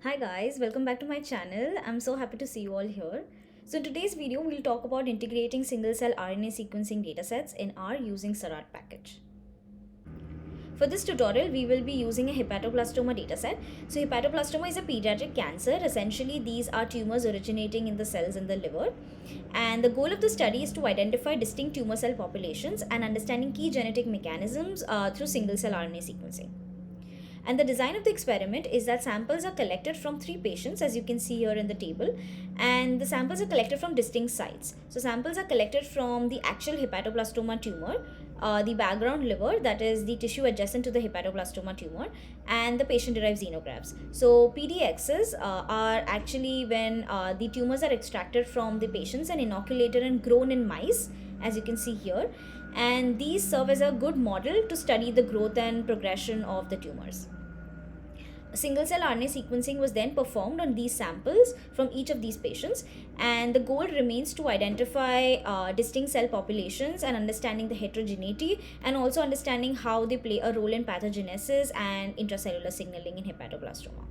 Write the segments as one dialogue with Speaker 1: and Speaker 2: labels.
Speaker 1: Hi guys, welcome back to my channel. I'm so happy to see you all here. So in today's video, we'll talk about integrating single-cell RNA sequencing datasets in R using Seurat package. For this tutorial, we will be using a hepatoblastoma dataset. So hepatoblastoma is a pediatric cancer. Essentially, these are tumors originating in the cells in the liver. And the goal of the study is to identify distinct tumor cell populations and understanding key genetic mechanisms through single-cell RNA sequencing. And the design of the experiment is that samples are collected from 3 patients, as you can see here in the table, and the samples are collected from distinct sites. So samples are collected from the actual hepatoblastoma tumor, the background liver, that is the tissue adjacent to the hepatoblastoma tumor, and the patient-derived xenografts. So PDXs are actually when the tumors are extracted from the patients and inoculated and grown in mice, as you can see here, and these serve as a good model to study the growth and progression of the tumors. Single-cell RNA sequencing was then performed on these samples from each of these patients, and the goal remains to identify distinct cell populations and understanding the heterogeneity, and also understanding how they play a role in pathogenesis and intracellular signaling in hepatoblastoma.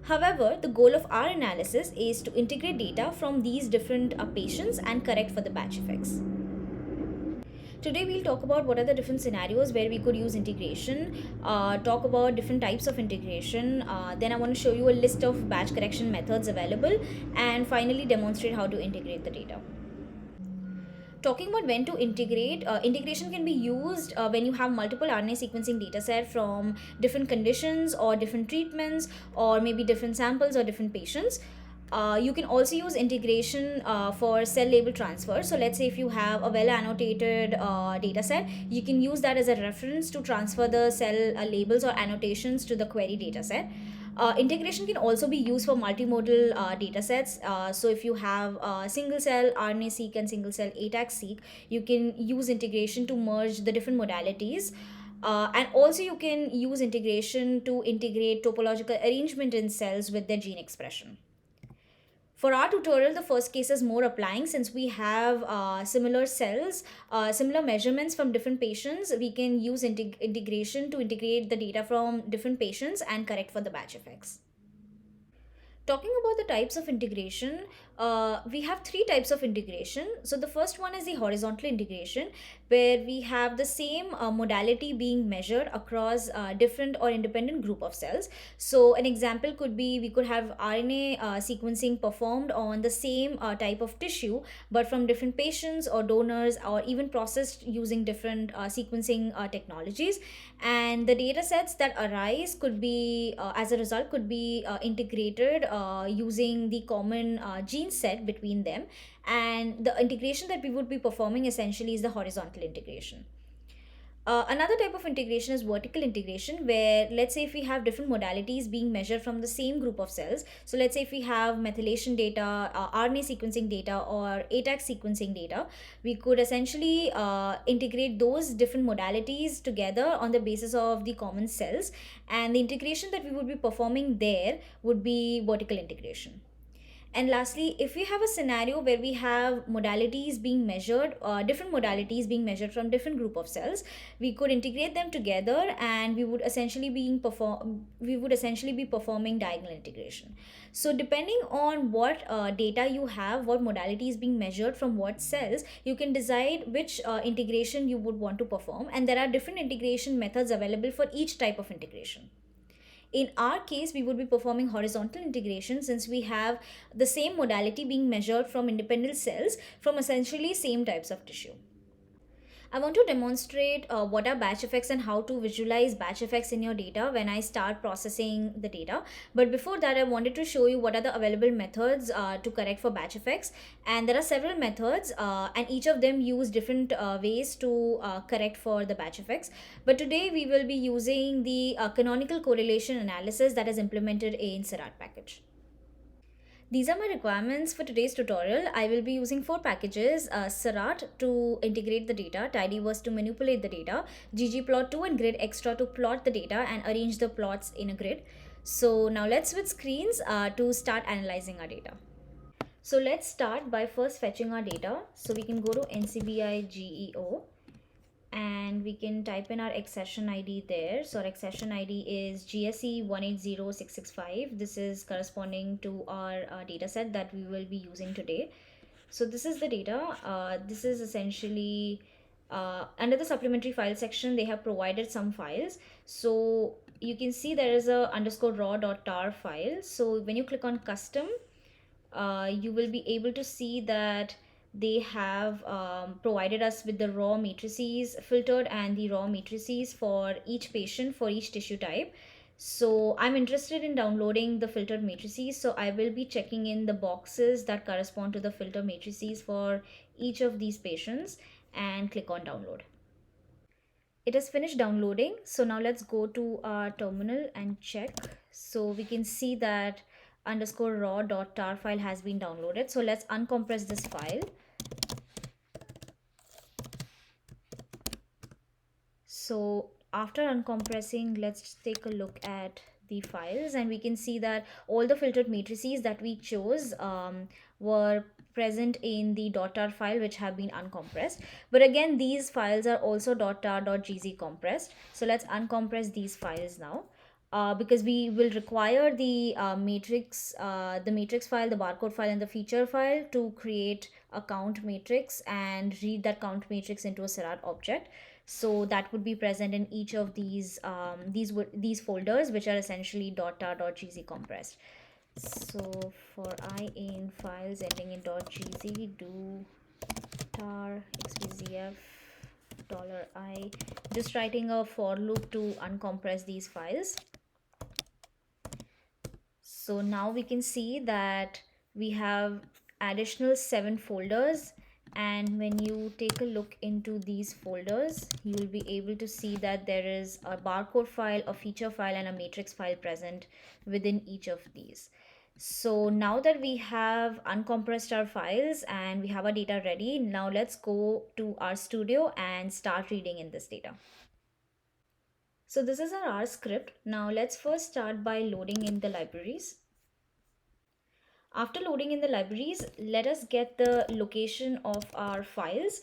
Speaker 1: However, the goal of our analysis is to integrate data from these different patients and correct for the batch effects. Today we'll talk about what are the different scenarios where we could use integration, talk about different types of integration, then I want to show you a list of batch correction methods available, and finally demonstrate how to integrate the data. Talking about when to integrate, integration can be used when you have multiple RNA sequencing dataset from different conditions or different treatments or maybe different samples or different patients. You can also use integration for cell label transfer. So let's say if you have a well annotated data set, you can use that as a reference to transfer the cell labels or annotations to the query data set. Integration can also be used for multimodal data sets. So if you have single cell RNA-Seq and single cell ATAC-Seq, you can use integration to merge the different modalities. And also you can use integration to integrate topological arrangement in cells with their gene expression. For our tutorial, the first case is more applying since we have similar cells, similar measurements from different patients. We can use integration to integrate the data from different patients and correct for the batch effects. Talking about the types of integration, we have 3 types of integration. So the first one is the horizontal integration, where we have the same modality being measured across different or independent group of cells. So an example could be we could have RNA sequencing performed on the same type of tissue, but from different patients or donors, or even processed using different sequencing technologies. And the data sets that arise could be, as a result, could be integrated using the common gene set between them, and the integration that we would be performing essentially is the horizontal integration. Another type of integration is vertical integration, where let's say if we have different modalities being measured from the same group of cells. So let's say if we have methylation data, RNA sequencing data, or ATAC sequencing data, we could essentially integrate those different modalities together on the basis of the common cells, and the integration that we would be performing there would be vertical integration. And lastly, if we have a scenario where we have modalities being measured, different modalities being measured from different group of cells, we could integrate them together, and we would essentially be performing diagonal integration. So depending on what data you have, what modality is being measured from what cells, you can decide which integration you would want to perform, and there are different integration methods available for each type of integration. In our case, we would be performing horizontal integration since we have the same modality being measured from independent cells from essentially same types of tissue. I want to demonstrate what are batch effects and how to visualize batch effects in your data when I start processing the data. But before that, I wanted to show you what are the available methods to correct for batch effects. And there are several methods and each of them use different ways to correct for the batch effects. But today we will be using the canonical correlation analysis that is implemented in Seurat package. These are my requirements for today's tutorial. I will be using 4 packages: Seurat to integrate the data, tidyverse to manipulate the data, ggplot2 and grid extra to plot the data and arrange the plots in a grid. So now let's switch screens to start analyzing our data. So let's start by first fetching our data. So we can go to NCBI GEO, and we can type in our accession ID there. So our accession ID is GSE 180,665. This is corresponding to our data set that we will be using today. So this is the data. This is essentially under the supplementary file section, they have provided some files. So you can see there is a underscore raw.tar file. So when you click on custom, you will be able to see that they have provided us with the raw matrices filtered and the raw matrices for each patient for each tissue type. So I'm interested in downloading the filtered matrices, so I will be checking in the boxes that correspond to the filter matrices for each of these patients and click on download. It has finished downloading. So now let's go to our terminal and check. So we can see that underscore raw.tar file has been downloaded. So let's uncompress this file. So after uncompressing, let's take a look at the files, and we can see that all the filtered matrices that we chose were present in the .tar file, which have been uncompressed. But again, these files are also .tar.gz compressed. So let's uncompress these files now. Because we will require the matrix file, the barcode file, and the feature file to create a count matrix and read that count matrix into a Seurat object. So that would be present in each of these folders, which are essentially .tar.gz compressed. So for I in files ending in .gz, do tar xbzf $I, just writing a for loop to uncompress these files. So now we can see that we have additional 7 folders, and when you take a look into these folders, you will be able to see that there is a barcode file, a feature file, and a matrix file present within each of these. So now that we have uncompressed our files and we have our data ready, now let's go to our studio and start reading in this data. So this is our R script. Now let's first start by loading in the libraries. After loading in the libraries, let us get the location of our files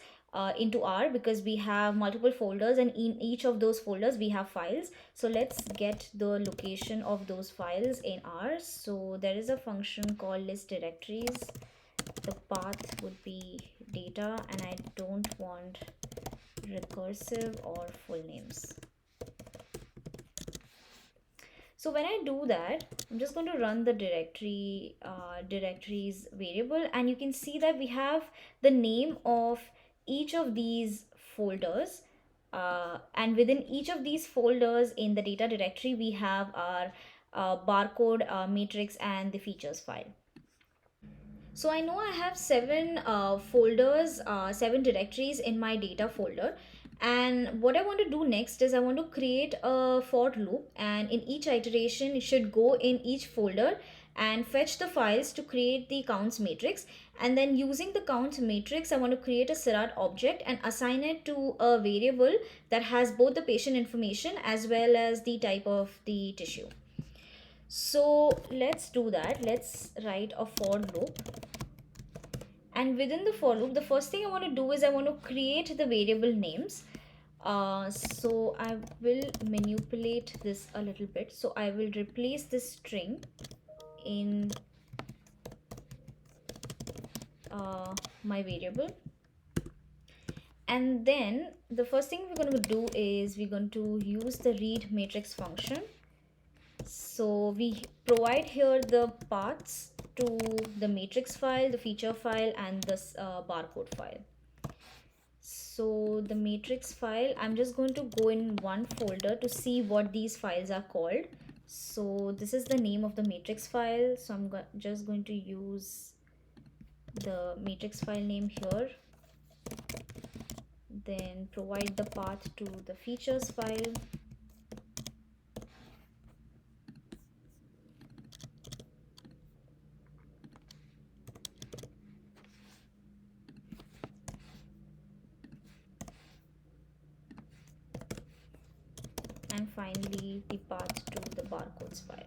Speaker 1: into R, because we have multiple folders and in each of those folders we have files. So let's get the location of those files in R. So there is a function called list directories. The path would be data, and I don't want recursive or full names. So when I do that, I'm just going to run the directories variable, and you can see that we have the name of each of these folders, and within each of these folders in the data directory we have our barcode matrix and the features file. So I know I have 7 folders, 7 directories in my data folder. And what I want to do next is I want to create a for loop, and in each iteration it should go in each folder and fetch the files to create the counts matrix. And then using the counts matrix, I want to create a Seurat object and assign it to a variable that has both the patient information as well as the type of the tissue. So let's do that. Let's write a for loop. And within the for loop, the first thing I want to do is I want to create the variable names. So I will manipulate this a little bit. So I will replace this string in my variable. And then the first thing we're going to do is we're going to use the read matrix function. So we provide here the paths to the matrix file, the feature file, and this barcode file. So the matrix file, I'm just going to go in one folder to see what these files are called. So this is the name of the matrix file. So I'm just going to use the matrix file name here. Then provide the path to the features file. And finally the path to the barcodes file.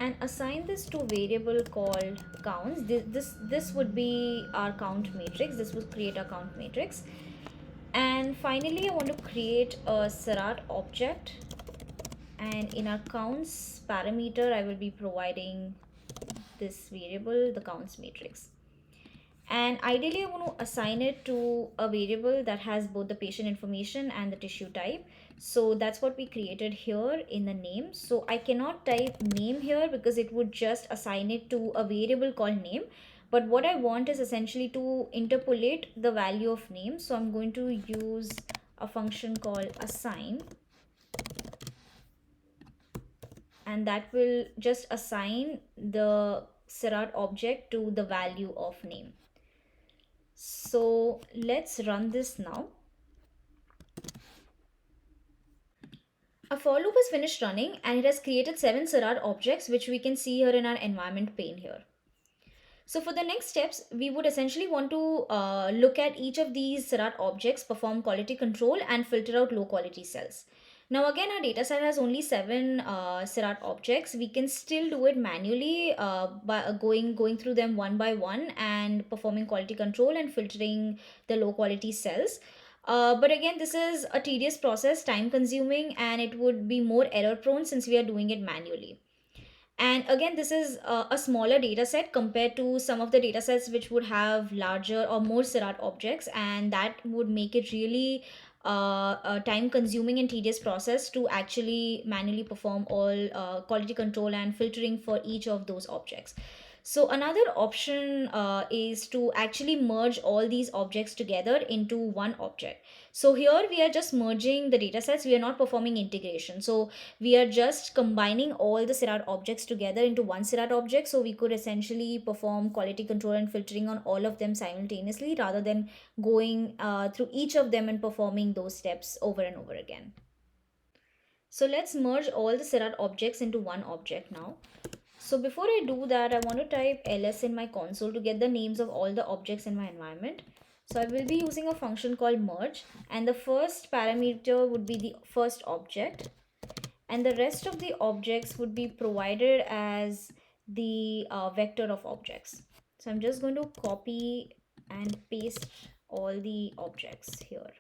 Speaker 1: and assign this to variable called counts. This would be our count matrix. This would create our count matrix. And finally, I want to create a Seurat object, and in our counts parameter I will be providing this variable, the counts matrix. And ideally, I want to assign it to a variable that has both the patient information and the tissue type. So that's what we created here in the name. So I cannot type name here because it would just assign it to a variable called name. But what I want is essentially to interpolate the value of name. So I'm going to use a function called assign, and that will just assign the Seurat object to the value of name. So let's run this now. Our for loop is finished running and it has created 7 Seurat objects, which we can see here in our environment pane here. So for the next steps, we would essentially want to look at each of these Seurat objects, perform quality control and filter out low quality cells. Now again, our dataset has only 7 Seurat objects. We can still do it manually by going through them one by one and performing quality control and filtering the low quality cells. But again, this is a tedious process, time consuming, and it would be more error prone since we are doing it manually. And again, this is a smaller data set compared to some of the data sets which would have larger or more Seurat objects, and that would make it really a time consuming and tedious process to actually manually perform all quality control and filtering for each of those objects. So another option is to actually merge all these objects together into one object. So here we are just merging the data sets. We are not performing integration. So we are just combining all the Seurat objects together into one Seurat object. So we could essentially perform quality control and filtering on all of them simultaneously rather than going through each of them and performing those steps over and over again. So let's merge all the Seurat objects into one object now. So before I do that, I want to type ls in my console to get the names of all the objects in my environment. So I will be using a function called merge, and the first parameter would be the first object, and the rest of the objects would be provided as the vector of objects. So I'm just going to copy and paste all the objects here.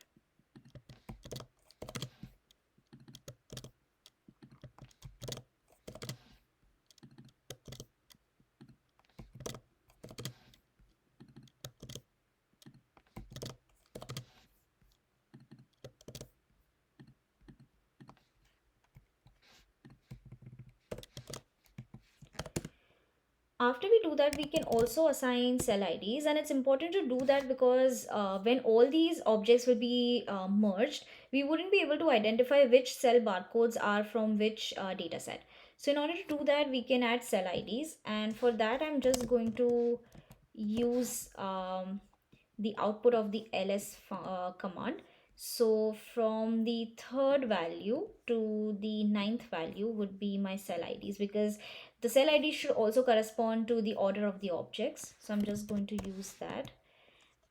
Speaker 1: After we do that, we can also assign cell IDs, and it's important to do that because when all these objects will be merged, we wouldn't be able to identify which cell barcodes are from which data set. So in order to do that, we can add cell IDs, and for that I'm just going to use the output of the ls command. So from the third value to the ninth value would be my cell IDs, because the cell ID should also correspond to the order of the objects. So I'm just going to use that.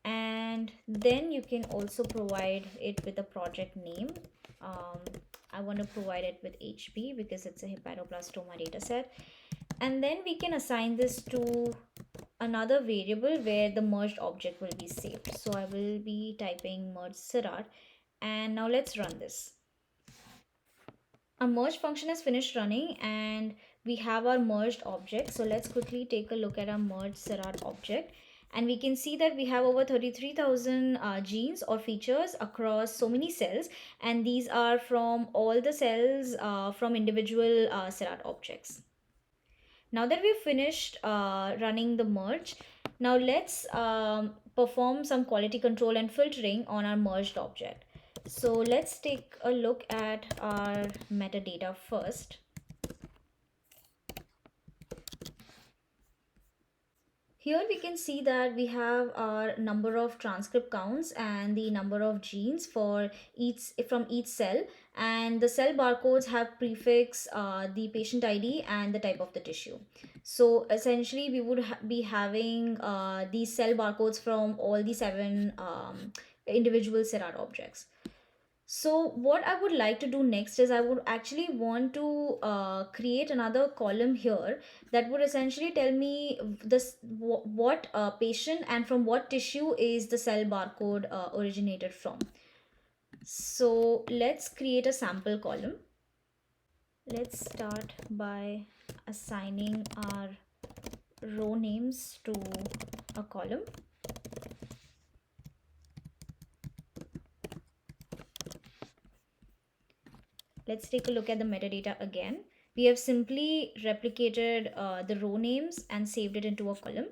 Speaker 1: And then you can also provide it with a project name. I want to provide it with HP because it's a hepatoblastoma dataset. And then we can assign this to another variable where the merged object will be saved. So I will be typing merge Seurat, and now let's run this. Our merge function has finished running and we have our merged object. So let's quickly take a look at our merged Seurat object, and we can see that we have over 33,000 genes or features across so many cells, and these are from all the cells from individual Seurat objects. Now that we've finished running the merge, now let's perform some quality control and filtering on our merged object. So let's take a look at our metadata first. Here we can see that we have our number of transcript counts and the number of genes for from each cell, and the cell barcodes have prefix the patient ID and the type of the tissue. So essentially we would be having these cell barcodes from all the 7 individual Seurat objects. So what I would like to do next is I would actually want to create another column here that would essentially tell me what patient and from what tissue is the cell barcode originated from. So let's create a sample column. Let's start by assigning our row names to a column. Let's take a look at the metadata again. We have simply replicated the row names and saved it into a column.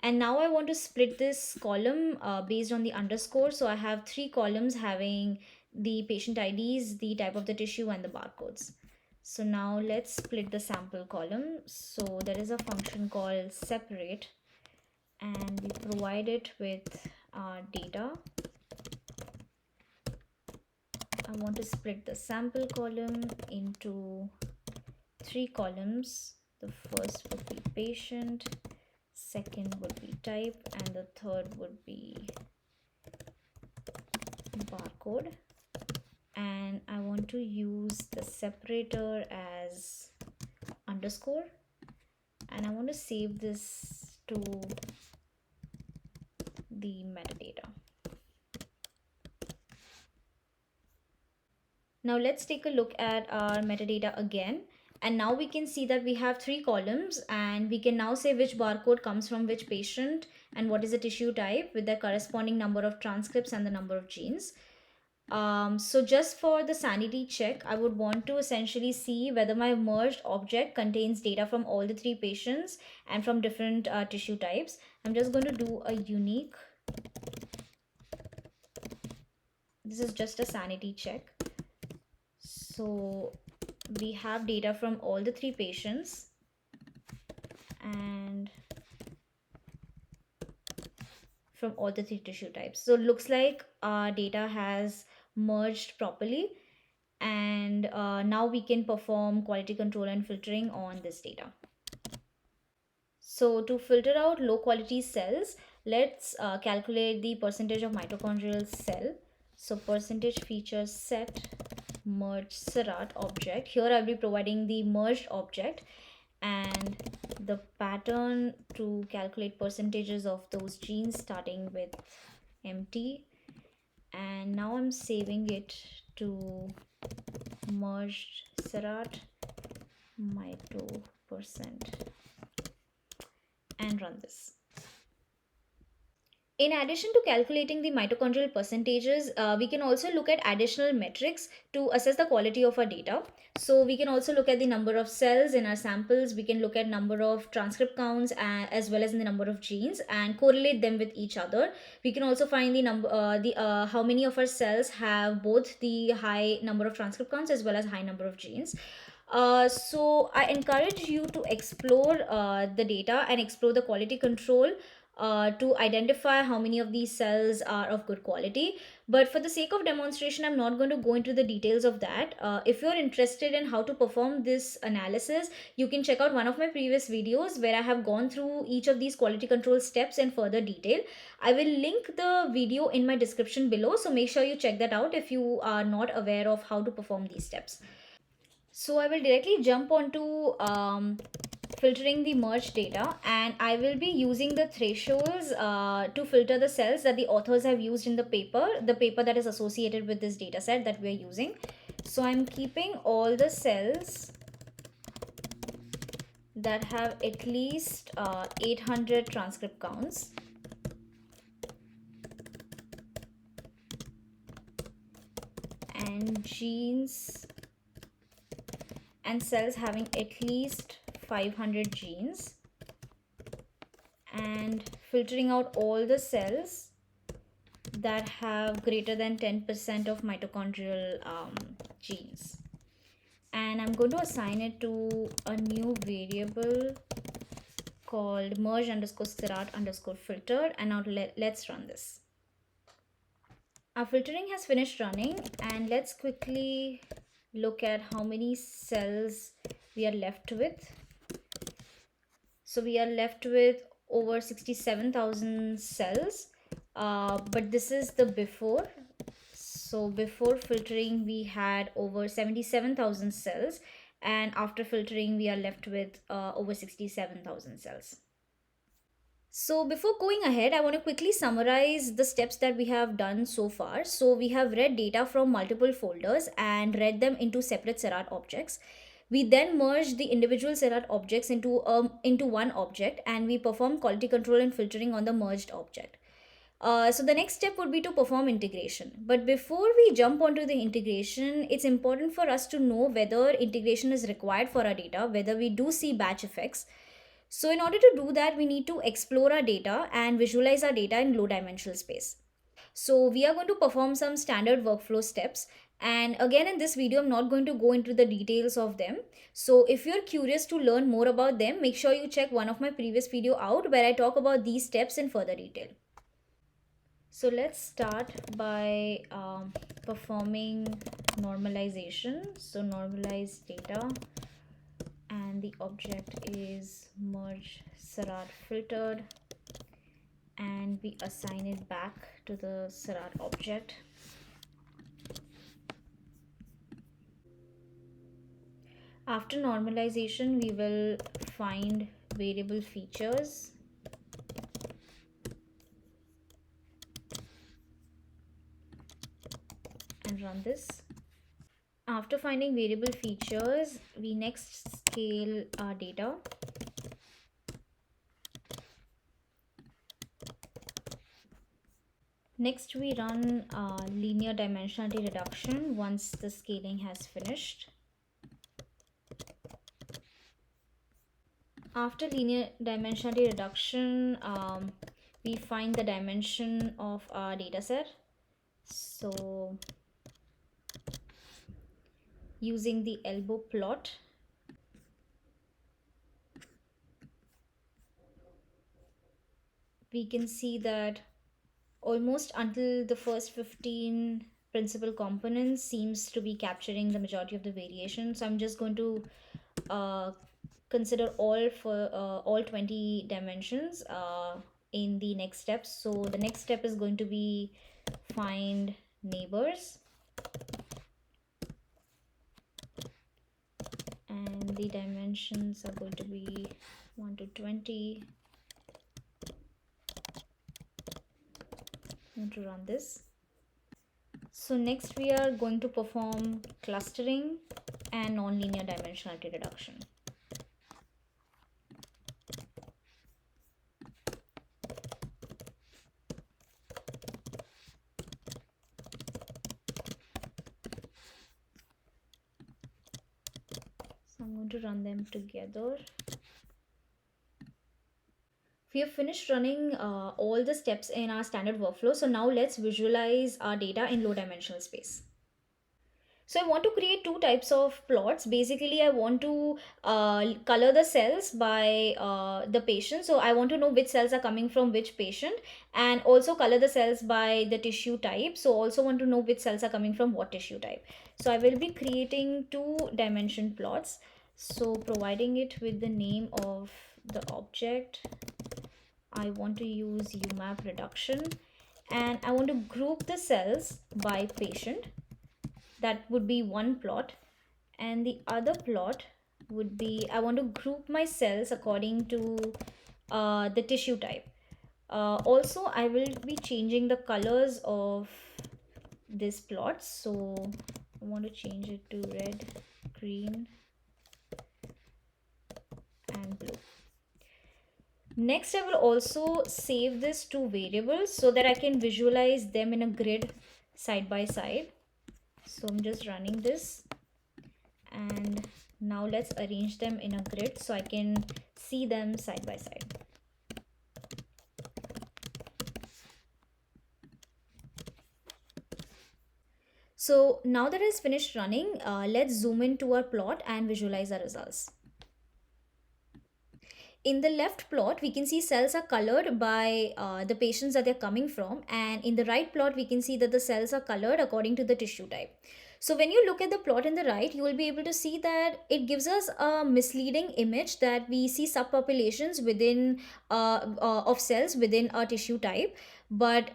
Speaker 1: And now I want to split this column based on the underscore. So I have 3 columns having the patient IDs, the type of the tissue, and the barcodes. So now let's split the sample column. So there is a function called separate, and we provide it with our data. I want to split the sample column into 3 columns. The first would be patient, second would be type, and the third would be barcode. And I want to use the separator as underscore, and I want to save this to the metadata. Now let's take a look at our metadata again. And now we can see that we have 3 columns, and we can now say which barcode comes from which patient and what is the tissue type with the corresponding number of transcripts and the number of genes. So just for the sanity check, I would want to essentially see whether my merged object contains data from all the 3 patients and from different tissue types. I'm just going to do a unique. This is just a sanity check. So we have data from all the 3 patients and from all the 3 tissue types. So it looks like our data has merged properly, and now we can perform quality control and filtering on this data. So to filter out low quality cells, let's calculate the percentage of mitochondrial cell. So percentage features set merge Seurat object. Here I'll be providing the merged object and the pattern to calculate percentages of those genes starting with empty. And now I'm saving it to merged Seurat mito percent and run this. In addition to calculating the mitochondrial percentages, we can also look at additional metrics to assess the quality of our data. So we can also look at the number of cells in our samples. We can look at number of transcript counts as well as in the number of genes and correlate them with each other. We can also find the number, how many of our cells have both the high number of transcript counts as well as high number of genes. So I encourage you to explore the data and explore the quality control to identify how many of these cells are of good quality. But for the sake of demonstration, I'm not going to go into the details of that. If you're interested in how to perform this analysis, you can check out one of my previous videos where I have gone through each of these quality control steps in further detail. I will link the video in my description below, so make sure you check that out if you are not aware of how to perform these steps. So I will directly jump onto filtering the merged data, and I will be using the thresholds to filter the cells that the authors have used in the paper that is associated with this data set that we are using. So I'm keeping all the cells that have at least 800 transcript counts. And genes and cells having at least 500 genes, and filtering out all the cells that have greater than 10% of mitochondrial genes. And I'm going to assign it to a new variable called merge underscore Seurat underscore filtered, and now let's run this. Our filtering has finished running, and let's quickly look at how many cells we are left with. So we are left with over 67,000 cells, but this is the before. So before filtering, we had over 77,000 cells, and after filtering, we are left with over 67,000 cells. So before going ahead, I want to quickly summarize the steps that we have done so far. So we have read data from multiple folders and read them into separate Seurat objects. We then merged the individual Seurat objects into one object, and we perform quality control and filtering on the merged object. So the next step would be to perform integration. But before we jump onto the integration, it's important for us to know whether integration is required for our data, whether we do see batch effects. So in order to do that, we need to explore our data and visualize our data in low dimensional space. So we are going to perform some standard workflow steps. And again, in this video, I'm not going to go into the details of them. So if you're curious to learn more about them, make sure you check one of my previous video out where I talk about these steps in further detail. So let's start by performing normalization. So normalize data, and the object is merge Seurat filtered, and we assign it back to the Seurat object. After normalization, we will find variable features and run this. After finding variable features, we next scale our data. Next, we run linear dimensionality reduction once the scaling has finished. After linear dimensionality reduction, we find the dimension of our dataset. So using the elbow plot, we can see that almost until the first 15 principal components seems to be capturing the majority of the variation. So I'm just going to consider all 20 dimensions in the next steps. So the next step is going to be find neighbors, and the dimensions are going to be 1 to 20. I'm going to run this. So next we are going to perform clustering and nonlinear dimensionality reduction. So I'm going to run them together. We have finished running all the steps in our standard workflow. So now let's visualize our data in low dimensional space. So I want to create two types of plots. Basically, I want to color the cells by the patient. So I want to know which cells are coming from which patient, and also color the cells by the tissue type. So also want to know which cells are coming from what tissue type. So I will be creating two dimension plots. So providing it with the name of the object, I want to use UMAP reduction, and I want to group the cells by patient. That would be one plot, and the other plot would be I want to group my cells according to the tissue type. Also, I will be changing the colors of this plot. So I want to change it to red, green, and blue. Next, I will also save this to variables so that I can visualize them in a grid side by side. So I'm just running this, and now let's arrange them in a grid so I can see them side by side. So now that it's finished running, let's zoom into our plot and visualize our results. In the left plot, we can see cells are colored by the patients that they're coming from, and in the right plot, we can see that the cells are colored according to the tissue type. So when you look at the plot in the right, you will be able to see that it gives us a misleading image that we see subpopulations within of cells within a tissue type. But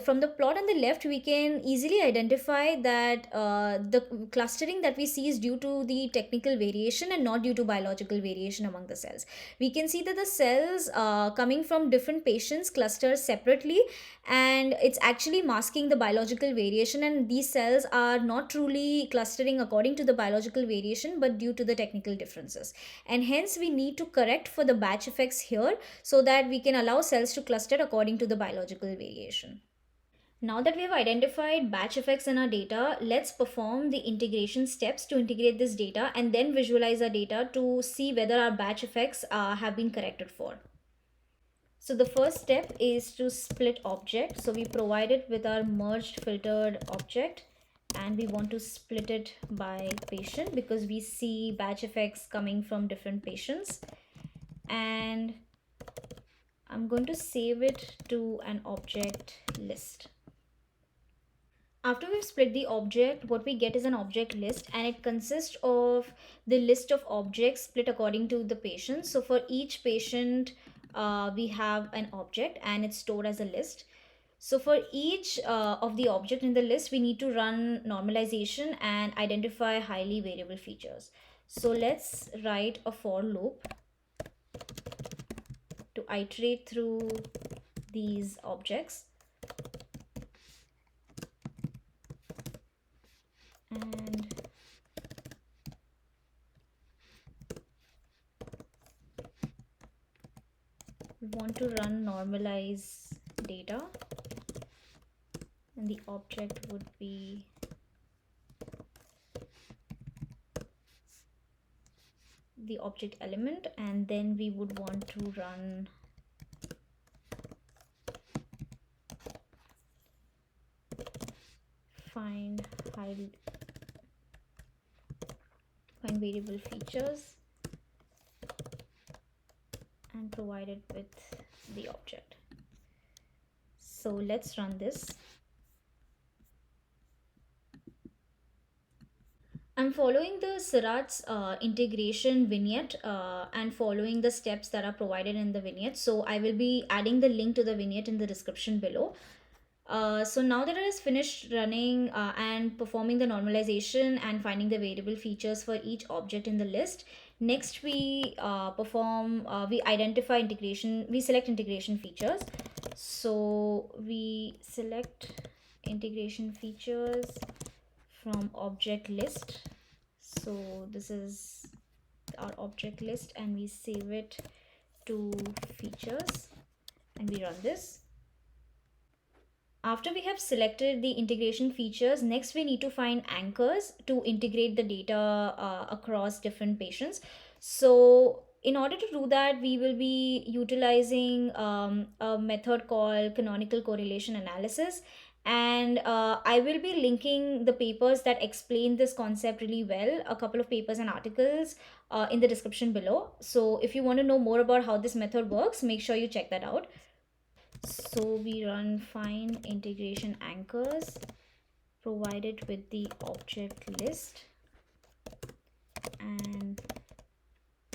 Speaker 1: from the plot on the left, we can easily identify that the clustering that we see is due to the technical variation and not due to biological variation among the cells. We can see that the cells coming from different patients cluster separately, and it's actually masking the biological variation, and these cells are not truly clustering according to the biological variation but due to the technical differences. And hence we need to correct for the batch effects here so that we can allow cells to cluster according to the biological variation. Now that we have identified batch effects in our data, let's perform the integration steps to integrate this data and then visualize our data to see whether our batch effects have been corrected for. So the first step is to split object. So we provide it with our merged filtered object, and we want to split it by patient because we see batch effects coming from different patients. And I'm going to save it to an object list. After we've split the object, what we get is an object list, and it consists of the list of objects split according to the patient. So for each patient, we have an object and it's stored as a list. So for each of the object in the list, we need to run normalization and identify highly variable features. So let's write a for loop to iterate through these objects. And we want to run normalize data, and the object would be the object element, and then we would want to run find variable features and provide it with the object. So let's run this. I'm following the Seurat's integration vignette and following the steps that are provided in the vignette. So I will be adding the link to the vignette in the description below. So now that it is finished running and performing the normalization and finding the variable features for each object in the list, next we select integration features. So we select integration features from object list. So this is our object list, and we save it to features and we run this. After we have selected the integration features, next we need to find anchors to integrate the data across different patients. So in order to do that, we will be utilizing a method called canonical correlation analysis. And I will be linking the papers that explain this concept really well, a couple of papers and articles in the description below. So if you want to know more about how this method works, make sure you check that out. So we run find integration anchors provided with the object list, and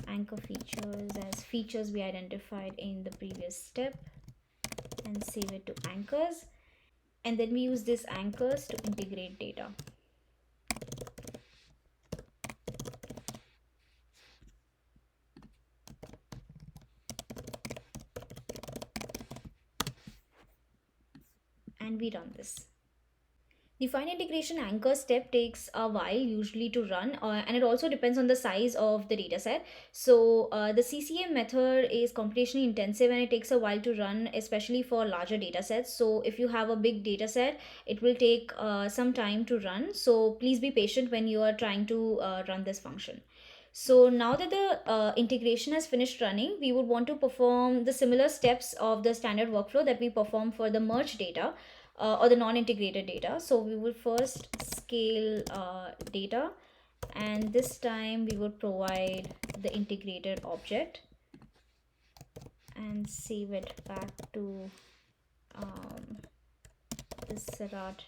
Speaker 1: anchor features as features we identified in the previous step, and save it to anchors. And then we use these anchors to integrate data. And we run this. The find integration anchor step takes a while usually to run, and it also depends on the size of the data set. So the CCA method is computationally intensive and it takes a while to run, especially for larger data sets. So if you have a big data set, it will take some time to run. So please be patient when you are trying to run this function. So now that the integration has finished running, we would want to perform the similar steps of the standard workflow that we perform for the merged data or the non-integrated data. So we will first scale data, and this time we would provide the integrated object and save it back to the Seurat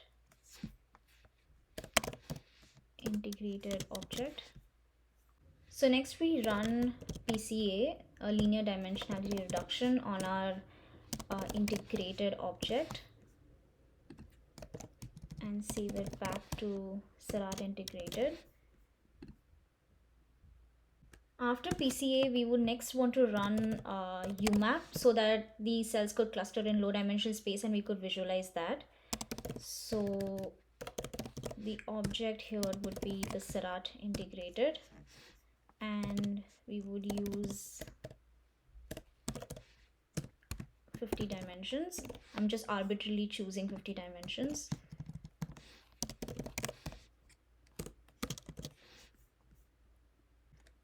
Speaker 1: integrated object. So next we run PCA, a linear dimensionality reduction, on our integrated object and save it back to Seurat integrated. After PCA, we would next want to run UMAP so that the cells could cluster in low dimensional space and we could visualize that. So the object here would be the Seurat integrated, and we would use 50 dimensions. I'm just arbitrarily choosing 50 dimensions.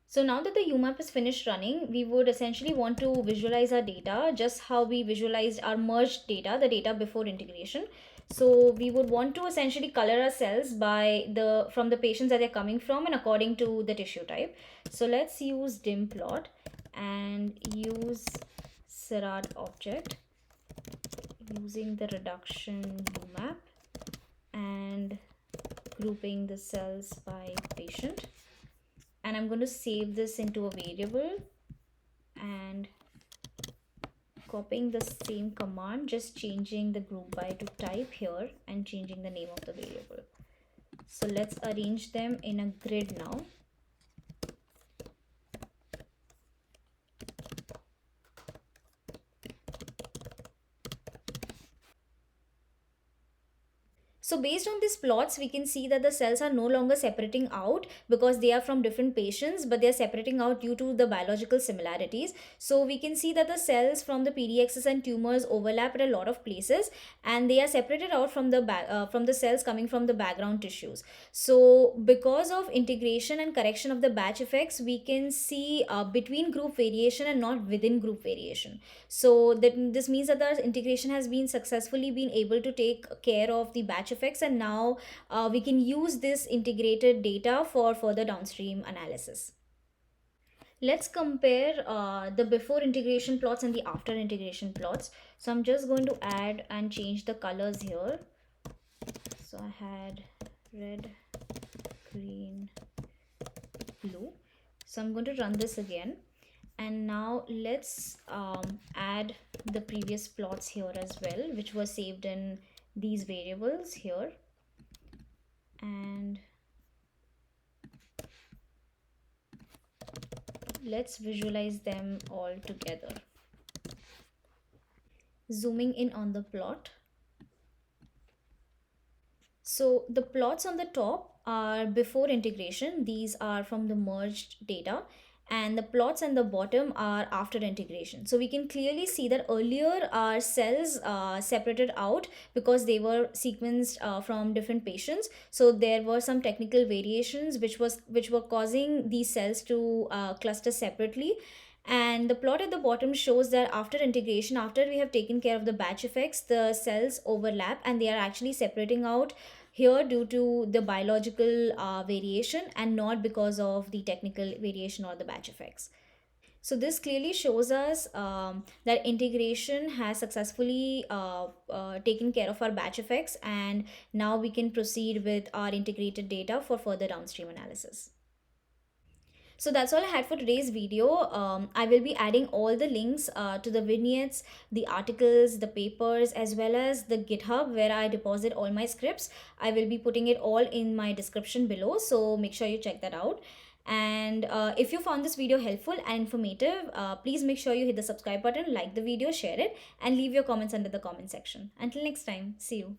Speaker 1: So now that the UMAP is finished running, we would essentially want to visualize our data just how we visualized our merged data, the data before integration. So we would want to essentially color our cells from the patients that they're coming from and according to the tissue type. So let's use dim plot and use Seurat object using the reduction UMAP and grouping the cells by patient. And I'm going to save this into a variable and copying the same command, just changing the group by to type here and changing the name of the variable. So let's arrange them in a grid now. So based on these plots, we can see that the cells are no longer separating out because they are from different patients, but they are separating out due to the biological similarities. So we can see that the cells from the PDXs and tumors overlap at a lot of places, and they are separated out from the cells coming from the background tissues. So because of integration and correction of the batch effects, we can see between group variation and not within group variation. So this means that the integration has been successfully been able to take care of the batch effects, and now we can use this integrated data for further downstream analysis. Let's compare the before integration plots and the after integration plots. So I'm just going to add and change the colors here. So I had red, green, blue. So I'm going to run this again. And now let's add the previous plots here as well, which were saved in these variables here. And let's visualize them all together. Zooming in on the plot. So the plots on the top are before integration. These are from the merged data. And the plots on the bottom are after integration. So we can clearly see that earlier our cells separated out because they were sequenced from different patients. So there were some technical variations which were causing these cells to cluster separately. And the plot at the bottom shows that after integration, after we have taken care of the batch effects, the cells overlap and they are actually separating out here due to the biological variation and not because of the technical variation or the batch effects. So this clearly shows us that integration has successfully taken care of our batch effects, and now we can proceed with our integrated data for further downstream analysis. So that's all I had for today's video. I will be adding all the links to the vignettes, the articles, the papers, as well as the GitHub where I deposit all my scripts. I will be putting it all in my description below, so make sure you check that out. And if you found this video helpful and informative, please make sure you hit the subscribe button, like the video, share it, and leave your comments under the comment section. Until next time, see you.